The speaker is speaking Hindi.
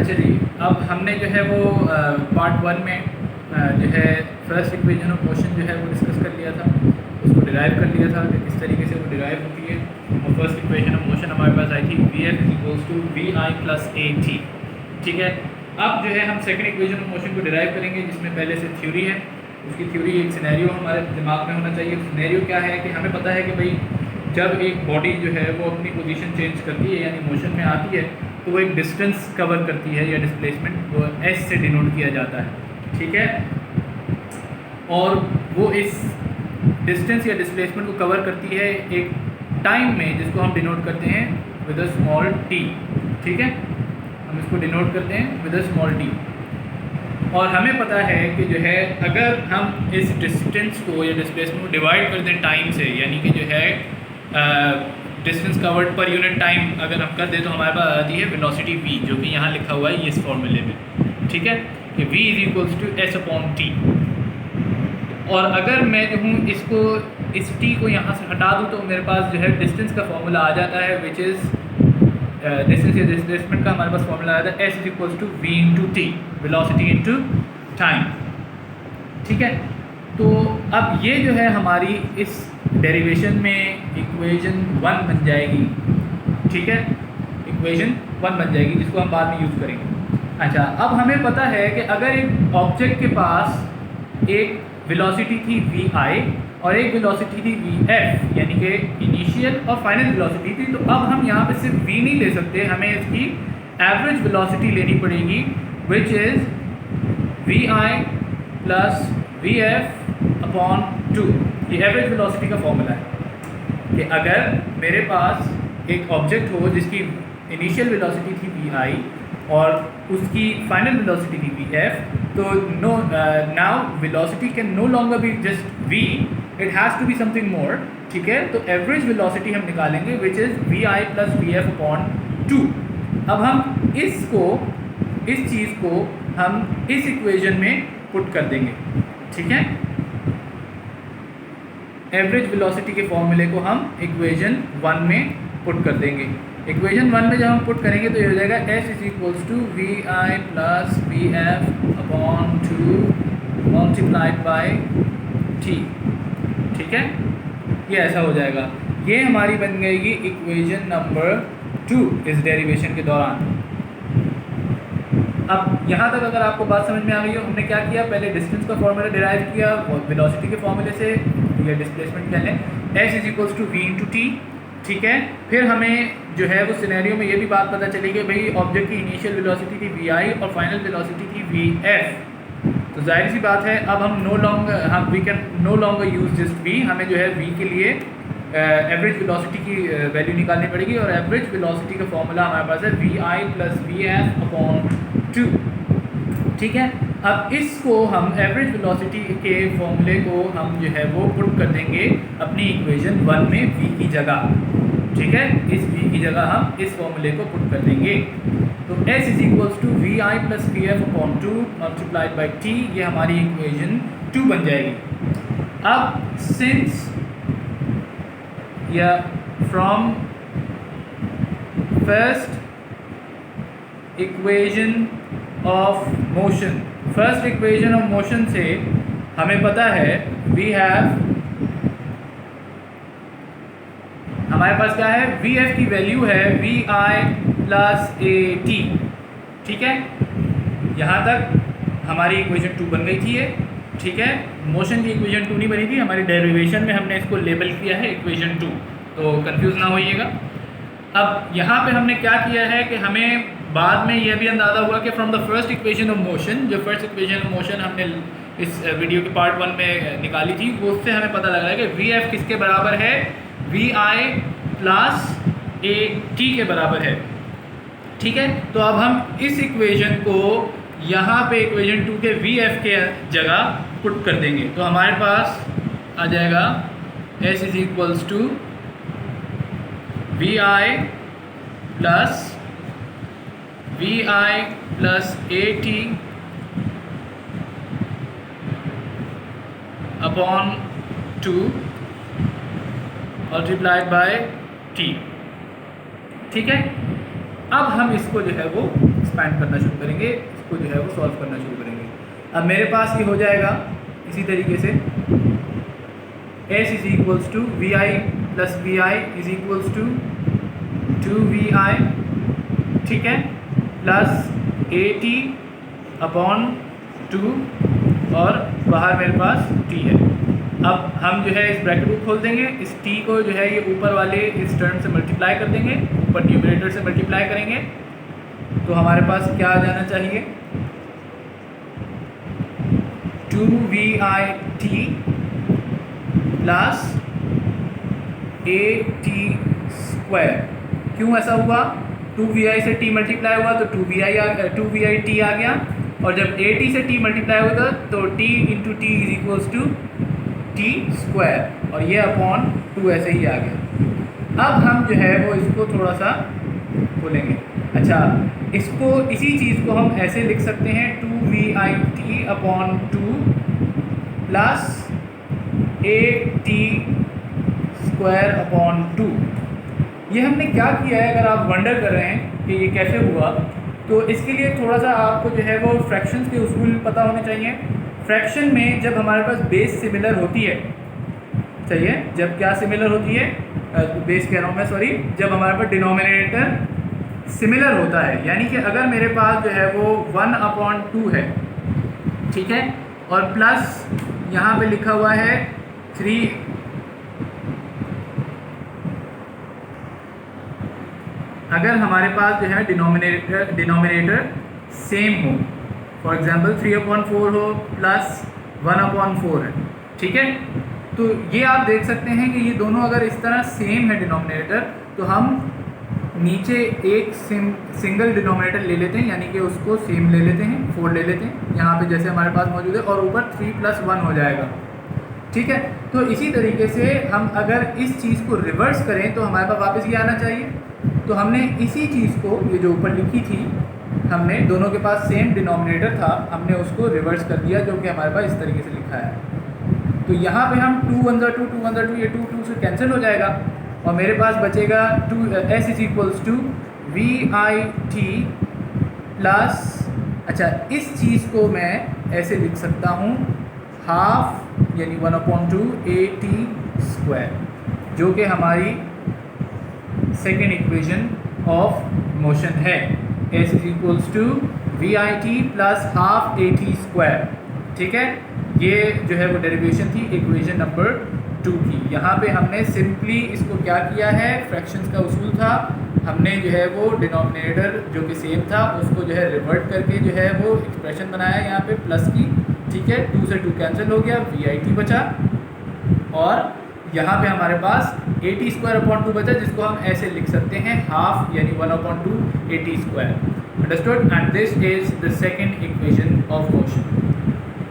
अच्छा जी, अब हमने जो है वो पार्ट 1 में जो है फर्स्ट इक्वेशन ऑफ मोशन जो है वो डिस्कस कर लिया था, उसको डिराइव कर लिया था कि किस तरीके से वो डिराइव होती है। और फर्स्ट इक्वेशन ऑफ मोशन हमारे पास आई थी Vf equals to Vi plus AT। ठीक है, अब जो है हम सेकंड इक्वेशन ऑफ मोशन को डिराइव करेंगे जिसमें पहले से थ्योरी है। उसकी थ्योरी एक सिनेरियो हमारे दिमाग में होना चाहिए। सिनेरियो क्या है कि हमें पता है कि भाई जब एक बॉडी जो है वो अपनी पोजीशन चेंज करती है यानी मोशन में आती है तो वो एक डिस्टेंस कवर करती है या डिस्प्लेसमेंट, वो एस से डिनोट किया जाता है। ठीक है, और वो इस डिस्टेंस या डिस्प्लेसमेंट को कवर करती है एक टाइम में जिसको हम डिनोट करते हैं विद अ स्मॉल टी। ठीक है, हम इसको डिनोट करते हैं विद अ स्मॉल टी। और हमें पता है कि जो है अगर हम इस डिस्टेंस को या डिस्प्लेसमेंट को डिवाइड कर दें टाइम से, यानी कि जो है distance covered per unit time अगर हम कर दें तो हमारे पास आती है वेलोसिटी v, जो कि यहाँ लिखा हुआ है इस फॉर्मूले में। ठीक है, कि v is equals to S upon T. और अगर मैं जो हूँ इसको इस t को यहाँ से हटा दूँ तो मेरे पास जो है डिस्टेंस का फॉर्मूला आ जाता है विच इज़ डिस्टेंस या डिस्प्लेसमेंट का हमारे पास फॉर्मूला आ जाता है S is equals to v into T, velocity into time. ठीक है, तो अब ये जो है हमारी इस डेरिवेशन में इक्वेशन 1 बन जाएगी। ठीक है, इक्वेशन 1 बन जाएगी जिसको हम बाद में यूज़ करेंगे। अच्छा, अब हमें पता है कि अगर एक ऑब्जेक्ट के पास एक वेलोसिटी थी vi और एक वेलोसिटी थी vf, यानी कि इनिशियल और फाइनल वेलोसिटी थी, तो अब हम यहाँ पे सिर्फ v नहीं ले सकते, हमें इसकी एवरेज वेलोसिटी लेनी पड़ेगी विच is vi plus vf upon 2। ये एवरेज वेलोसिटी का फॉर्मूला है कि अगर मेरे पास एक ऑब्जेक्ट हो जिसकी इनिशियल वेलोसिटी थी vi और उसकी फाइनल वेलोसिटी थी vf, तो now velocity can no longer be just v, it has to be something more. ठीक है, तो एवरेज वेलोसिटी हम निकालेंगे which is vi plus vf upon 2। अब हम इस चीज़ को हम इस इक्वेशन में पुट कर देंगे। ठीक है, एवरेज वेलोसिटी के फॉर्मूले को हम इक्वेशन 1 में पुट कर देंगे। इक्वेशन 1 में जब हम पुट करेंगे तो ये हो जाएगा s is equals to vi plus vf upon 2 multiplied by t। ठीक है, ये ऐसा हो जाएगा। ये हमारी बन जाएगी इक्वेशन नंबर 2 इस डेरिवेशन के दौरान। अब यहाँ तक अगर आपको बात समझ में आ गई हो, हमने क्या किया, पहले डिस्टेंस का फॉर्मूला डिराइव किया वेलोसिटी के फॉर्मूले से या डिस्प्लेसमेंट कह लें, s is equals to v into T. ठीक है, फिर हमें जो है वो सिनेरियो में ये भी बात पता चली कि भाई ऑब्जेक्ट की इनिशियल वेलोसिटी थी vi और फाइनल वेलोसिटी थी vf। तो जाहिर सी बात है अब हम we can no longer use this v, हमें जो है v के लिए एवरेज वेलोसिटी की वैल्यू निकालनी पड़ेगी और एवरेज वेलोसिटी का फॉर्मूला हमारे पास है vi प्लस vf अपॉन 2। ठीक है, अब इसको हम एवरेज वेलोसिटी के फॉर्मूले को हम जो है वो पुट कर देंगे अपनी इक्वेशन 1 में v की जगह। ठीक है, इस v की जगह हम इस फॉर्मूले को पुट कर देंगे। तो s is equals to vi plus vf upon 2 multiplied by t, ये हमारी इक्वेशन 2 बन जाएगी। अब सिंस या from first equation of motion, first equation of motion से हमें पता है वी हैव, हमारे पास क्या है, vf की वैल्यू है vi प्लस at। ठीक है, यहाँ तक हमारी इक्वेशन 2 बन गई थी ये। ठीक है, मोशन की इक्वेशन 2 नहीं बनी थी, हमारी डेरिवेशन में हमने इसको लेबल किया है इक्वेशन 2, तो कंफ्यूज ना होइएगा। अब यहाँ पे हमने क्या किया है कि हमें बाद में यह भी अंदाज़ा हुआ कि from the first equation of motion, जो फर्स्ट इक्वेशन ऑफ मोशन हमने इस वीडियो के पार्ट 1 में निकाली थी, वो उससे हमें पता लगा है कि vf किसके बराबर है, vi प्लस at के बराबर है। ठीक है, तो अब हम इस इक्वेशन को यहाँ पे इक्वेशन 2 के vf के जगह पुट कर देंगे, तो हमारे पास आ जाएगा s is equals to vi plus at upon 2 multiplied by t। ठीक है, अब हम इसको जो है वो एक्सपैंड करना शुरू करेंगे, इसको जो है वो सॉल्व करना शुरू करेंगे। अब मेरे पास ये हो जाएगा इसी तरीके से S is equals to V I plus V I is equals to 2vi, ठीक है, प्लस AT अपॉन 2 और बाहर मेरे पास t है। अब हम जो है इस ब्रैकेट को खोल देंगे, इस t को जो है ये ऊपर वाले इस टर्म से मल्टीप्लाई कर देंगे, ऊपर न्यूमरेटर से मल्टीप्लाई करेंगे, तो हमारे पास क्या आ जाना चाहिए 2vit प्लस AT स्क्वायर। क्यों ऐसा हुआ? 2vi से t मल्टीप्लाई हुआ तो 2vit आ गया, और जब AT से t मल्टीप्लाई होगा तो t into T is equals to T square, और ये अपॉन 2 ऐसे ही आ गया। अब हम जो है वो इसको थोड़ा सा खोलेंगे। अच्छा, इसको इसी चीज़ को हम ऐसे लिख सकते हैं 2vit upon 2 plus AT square upon 2। ये हमने क्या किया है, अगर आप वंडर कर रहे हैं कि ये कैसे हुआ, तो इसके लिए थोड़ा सा आपको जो है वो फ्रैक्शंस के उसूल पता होने चाहिए। फ्रैक्शन में जब हमारे पास बेस सिमिलर होती है, सही है, जब क्या सिमिलर होती है, बेस कह रहा हूँ मैं, सॉरी, जब हमारे पास डिनोमिनेटर सिमिलर होता है, यानी कि अगर मेरे पास जो है वो 1/2 है, ठीक है, और प्लस यहाँ पे लिखा हुआ है 3, अगर हमारे पास जो है डिनोमिनेटर सेम हो, फॉर एग्जांपल 3/4 हो प्लस 1/4 है, ठीक है, तो ये आप देख सकते हैं कि ये दोनों अगर इस तरह सेम है डिनोमिनेटर, तो हम नीचे एक सिंगल डिनोमिनेटर ले लेते हैं, यानी कि उसको सेम ले लेते हैं, 4 ले लेते हैं यहाँ पे जैसे हमारे पास मौजूद है, और ऊपर 3 + 1 हो जाएगा, ठीक है। तो इसी तरीके से हम अगर इस चीज़ को रिवर्स करें तो हमारे पास वापस ये आना चाहिए। तो हमने इसी चीज़ को, ये जो ऊपर लिखी थी, हमने दोनों के पास सेम डिनोमिनेटर था, हमने उसको रिवर्स कर दिया, जो कि हमारे पास इस तरीके से लिखा है। तो यहाँ पे हम 2 × 2 2 × 2 ये 2 से कैंसिल हो जाएगा, और मेरे पास बचेगा S is equals to VIT plus, अच्छा, इस चीज़ को मैं ऐसे लिख सकता हूँ हाफ यानी 1/2 AT स्क्वायर, जो कि हमारी सेकेंड इक्वेशन ऑफ मोशन है। S is equals to VIT plus half AT square, ठीक है। ये जो है वो डेरिवेशन थी इक्वेशन नंबर 2 की। यहाँ पे हमने सिंपली इसको क्या किया है, फ्रैक्शंस का उसूल था, हमने जो है वो डिनोमिनेटर जो कि सेम था उसको जो है रिवर्ट करके जो है वो एक्सप्रेशन बनाया यहाँ पे प्लस की, ठीक है, 2 से 2 कैंसिल हो गया, VIT बचा, और यहाँ पे हमारे पास AT स्क्वायर/2 बचा, जिसको हम ऐसे लिख सकते हैं हाफ यानी 1/2 AT square. Understood? And this is the second equation of motion.